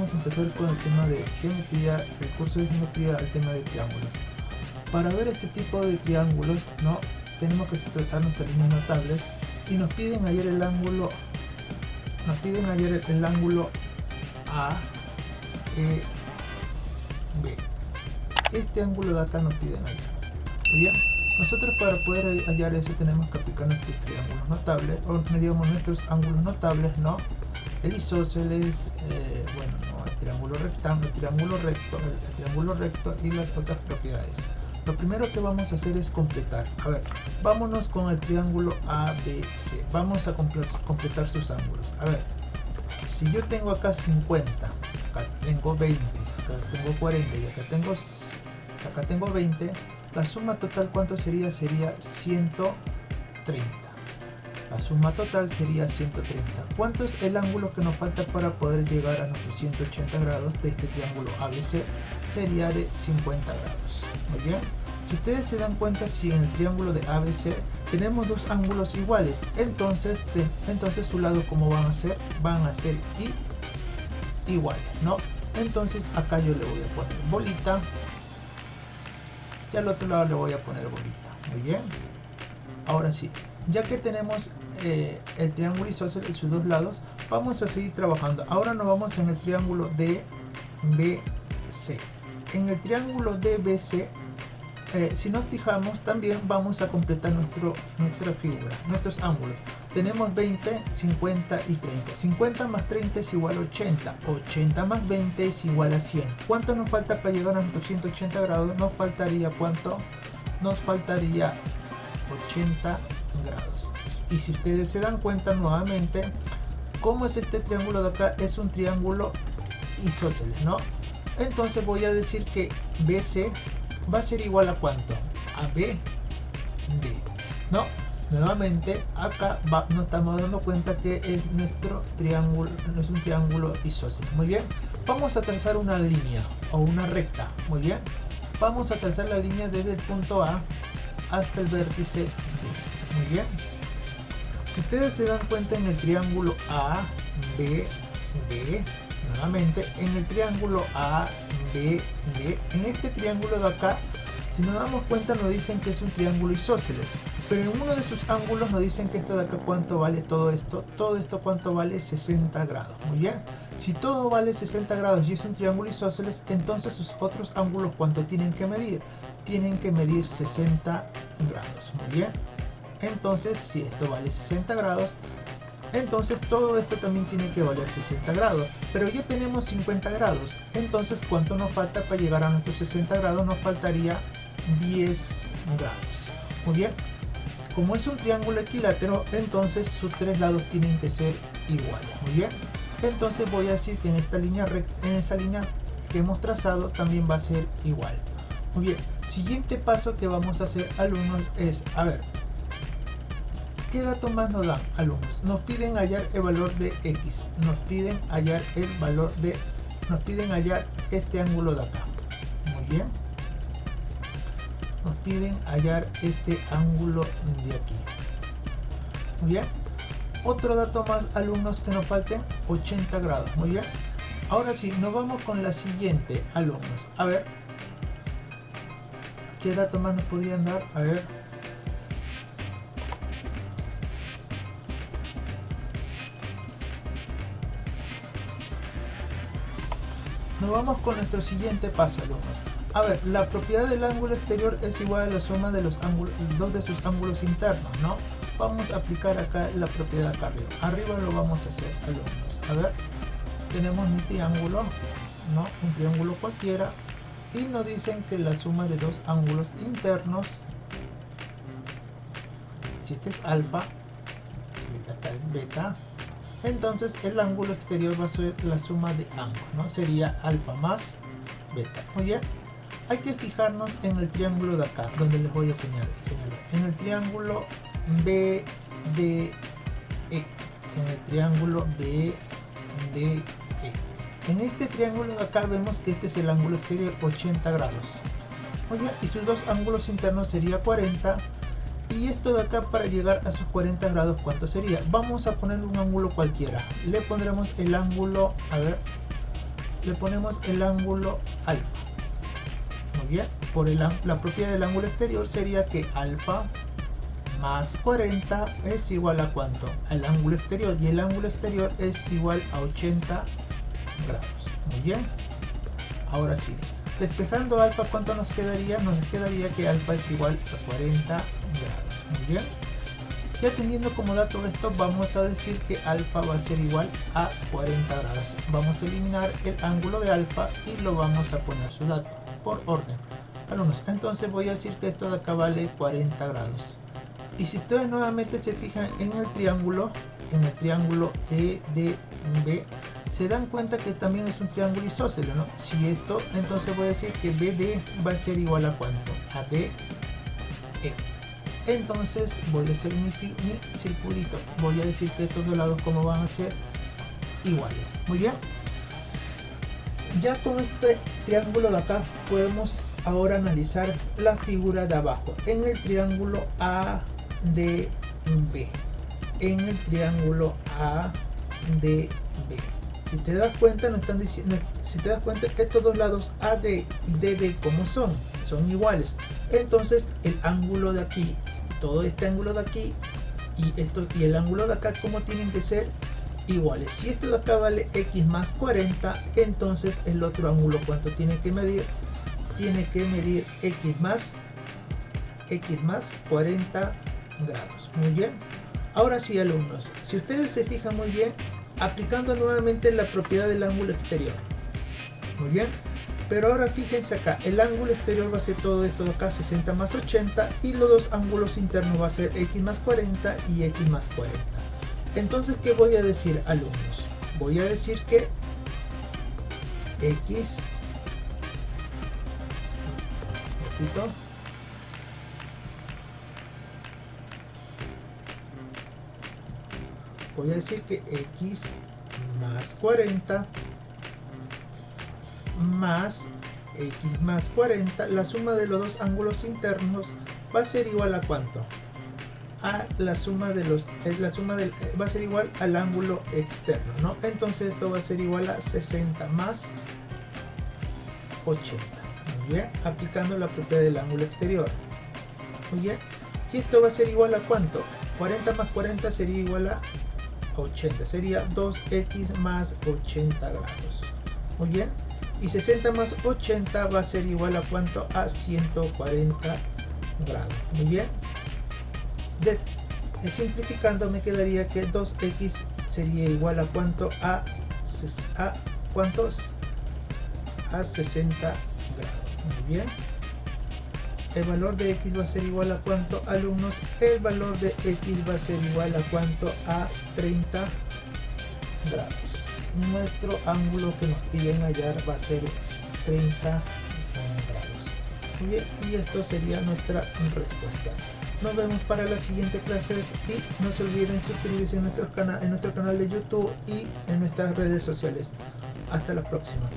vamos a empezar con el tema de geometría, el curso de geometría al tema de triángulos. Para ver este tipo de triángulos, ¿no? Tenemos que trazar nuestras líneas notables y nos piden ayer el ángulo, A, E, B. Este ángulo de acá nos piden ayer. Bien, nosotros para poder hallar eso tenemos que aplicar nuestros triángulos notables, o digamos nuestros ángulos notables, ¿no? El isósceles, bueno, ¿no? El triángulo rectángulo, el triángulo recto y las otras propiedades. Lo primero que vamos a hacer es completar. A ver, vámonos con el triángulo ABC. Vamos a completar sus ángulos. A ver, si yo tengo acá 50, acá tengo 20, acá tengo 40 y acá tengo 20, la suma total, ¿cuánto sería? Sería 130. La suma total sería 130. ¿Cuánto es el ángulo que nos falta para poder llegar a nuestros 180 grados de este triángulo ABC? Sería de 50 grados. Muy bien. Si ustedes se dan cuenta, si en el triángulo de ABC tenemos dos ángulos iguales, entonces sus lados, ¿cómo van a ser? Van a ser iguales, ¿no? Entonces acá yo le voy a poner bolita y al otro lado le voy a poner bolita. Muy bien. Ahora sí, ya que tenemos el triángulo isósceles y sus dos lados, vamos a seguir trabajando. Ahora nos vamos en el triángulo DBC. En el triángulo DBC, si nos fijamos, también vamos a completar nuestra figura, nuestros ángulos. Tenemos 20, 50 y 30. 50 más 30 es igual a 80. 80 más 20 es igual a 100. ¿Cuánto nos falta para llegar a nuestros 180 grados? Nos faltaría, ¿cuánto? Nos faltaría 80 grados. Y si ustedes se dan cuenta nuevamente, ¿cómo es este triángulo de acá? Es un triángulo isósceles, ¿no? Entonces voy a decir que BC va a ser igual a ¿cuánto? A BD, ¿no? Nuevamente acá nos estamos dando cuenta que es nuestro triángulo, no es un triángulo isósceles. Muy bien, vamos a trazar una línea o una recta. Muy bien, vamos a trazar la línea desde el punto A hasta el vértice D. Muy bien, si ustedes se dan cuenta, en el triángulo ABD, nuevamente en el triángulo ABD, en este triángulo de acá, si nos damos cuenta, nos dicen que es un triángulo isósceles, pero en uno de sus ángulos nos dicen que esto de acá, ¿cuánto vale todo esto? Todo esto, ¿cuánto vale? 60 grados. Muy bien, si todo vale 60 grados y es un triángulo isósceles, entonces sus otros ángulos, ¿cuánto tienen que medir? Tienen que medir 60 grados. Muy bien, entonces si esto vale 60 grados, entonces todo esto también tiene que valer 60 grados, pero ya tenemos 50 grados, entonces ¿cuánto nos falta para llegar a nuestros 60 grados? Nos faltaría 10 grados. Muy bien, como es un triángulo equilátero, entonces sus tres lados tienen que ser iguales. Muy bien, entonces voy a decir que en esta línea recta, en esa línea que hemos trazado, también va a ser igual. Muy bien, siguiente paso que vamos a hacer, alumnos, es, a ver, ¿qué datos más nos dan, alumnos? Nos piden hallar el valor de X, nos piden hallar este ángulo de acá. Muy bien, nos piden hallar este ángulo de aquí. Muy bien, otro dato más, alumnos, que nos falten, 80 grados. Muy bien, ahora sí, nos vamos con la siguiente, alumnos. A ver, ¿qué dato más nos podrían dar? A ver, nos vamos con nuestro siguiente paso, alumnos. A ver, la propiedad del ángulo exterior es igual a la suma de los ángulos, dos de sus ángulos internos, ¿no? Vamos a aplicar acá la propiedad acá arriba. Arriba lo vamos a hacer, alumnos. A ver, tenemos un triángulo, ¿no? Un triángulo cualquiera, y nos dicen que la suma de dos ángulos internos, si este es alfa y acá es beta, entonces el ángulo exterior va a ser la suma de ambos, ¿no? Sería alfa más beta. Muy bien, hay que fijarnos en el triángulo de acá, donde les voy a señalar. En el triángulo BDE. En el triángulo BDE. En este triángulo de acá vemos que este es el ángulo exterior, 80 grados. Oye, y sus dos ángulos internos sería 40. Y esto de acá, para llegar a sus 40 grados, ¿cuánto sería? Vamos a poner un ángulo cualquiera. Le pondremos el ángulo, a ver, le ponemos el ángulo alfa. Muy bien, por la propiedad del ángulo exterior sería que alfa más 40 es igual a ¿cuánto? Al ángulo exterior, y el ángulo exterior es igual a 80 grados. Muy bien, ahora sí, despejando alfa, ¿cuánto nos quedaría? Nos quedaría que alfa es igual a 40 grados. Muy bien, ya teniendo como dato esto, vamos a decir que alfa va a ser igual a 40 grados. Vamos a eliminar el ángulo de alfa y lo vamos a poner su dato por orden. Alumnos, entonces voy a decir que esto de acá vale 40 grados. Y si ustedes nuevamente se fijan en el triángulo EDB, se dan cuenta que también es un triángulo isósceles, ¿no? Si esto, entonces voy a decir que BD va a ser igual a ¿cuánto? A DE. Entonces voy a hacer mi circulito. Voy a decir que estos dos lados como van a ser iguales. Muy bien. Ya con este triángulo de acá podemos ahora analizar la figura de abajo. En el triángulo ADB. En el triángulo ADB. Si te das cuenta, nos están diciendo, si te das cuenta, estos dos lados AD y DB como son iguales. Entonces el ángulo de aquí, todo este ángulo de aquí y el ángulo de acá, como tienen que ser iguales. Si esto de acá vale x más 40, entonces el otro ángulo, ¿cuánto tiene que medir? Tiene que medir x más 40 grados. Muy bien. Ahora sí, alumnos, si ustedes se fijan muy bien, aplicando nuevamente la propiedad del ángulo exterior. Muy bien. Pero ahora fíjense acá, el ángulo exterior va a ser todo esto de acá, 60 más 80, y los dos ángulos internos va a ser x más 40 y x más 40. Entonces, ¿qué voy a decir, alumnos? Voy a decir que x, voy a decir que x más 40 más x más 40, la suma de los dos ángulos internos va a ser igual a ¿cuánto? A la suma de los, va a ser igual al ángulo externo, ¿no? Entonces esto va a ser igual a 60 más 80. Muy bien, aplicando la propiedad del ángulo exterior. Muy bien, y esto va a ser igual a ¿cuánto? 40 más 40 sería igual a 80, sería 2x más 80 grados. Muy bien, y 60 más 80 va a ser igual a ¿cuánto? A 140 grados. Muy bien, simplificando me quedaría que 2x sería igual a ¿cuánto? A 60 grados. Muy bien, el valor de x va a ser igual a ¿cuánto, alumnos? El valor de x va a ser igual a ¿cuánto? A 30 grados. Nuestro ángulo que nos piden hallar va a ser 30 grados. Muy bien, y esto sería nuestra respuesta. Nos vemos para las siguientes clases y no se olviden suscribirse en nuestro canal de YouTube y en nuestras redes sociales. Hasta la próxima.